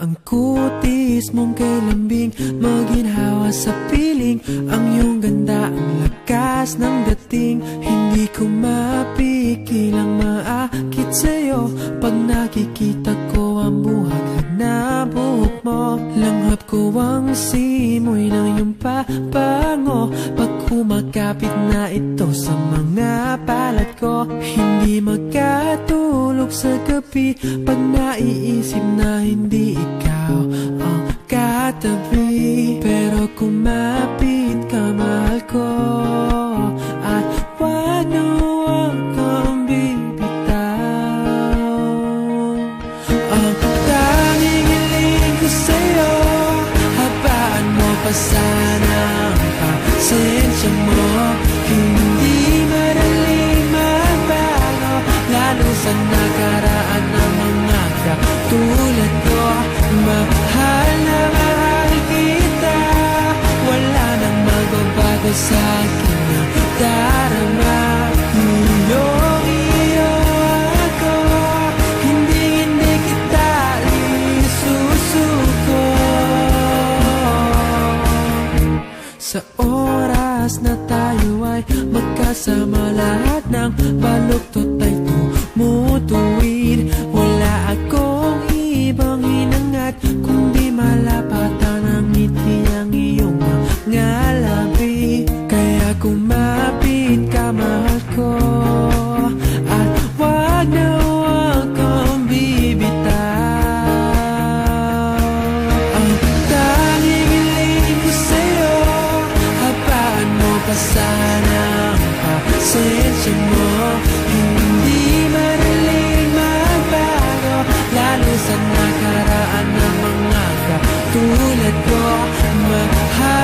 Ang kutis mong kay lambing, maginhawa sa piling. Ang iyong ganda, ang lakas ng dating. Hindi ko mapigilang maakit sa'yo. Pag nakikita ko ang buhag na buhok mo, langhap ko ang simoy ng iyong pabango. Pag kumakapit na ito sa mga balat ko, hindi magkatulog sa gabi pag naiisip na hindi ikaw ang katabi. Pero kumapit ka, mahal ko, at wag na wag kang bibitaw. Ang tanging hiling ko sa'yo, habaan mo pa sana ang pasensya mo. Hindi madaling magbago, lalo sa nakaraan ng mga katulad ko. Mahal na mahal kita, wala nang magbabago sa akin na darama. Iyong-iyo ako, hindi kita isusuko. Sa oras na tayo ay magkasama, lahat ng baluktot ay tumutuwid. Wala akong ibang hinangat kundi malapatan ng ngiti ang iyong mga labi. Kaya kumapit ka, mahal ko, at wag na wag kang bibitaw. Ang tanging hiling ko sa'yo, habaan mo pa sana ang pasensya mo. Hindi madaling magbago, lalo sa nakaraan ng mga katulad ko. Mahal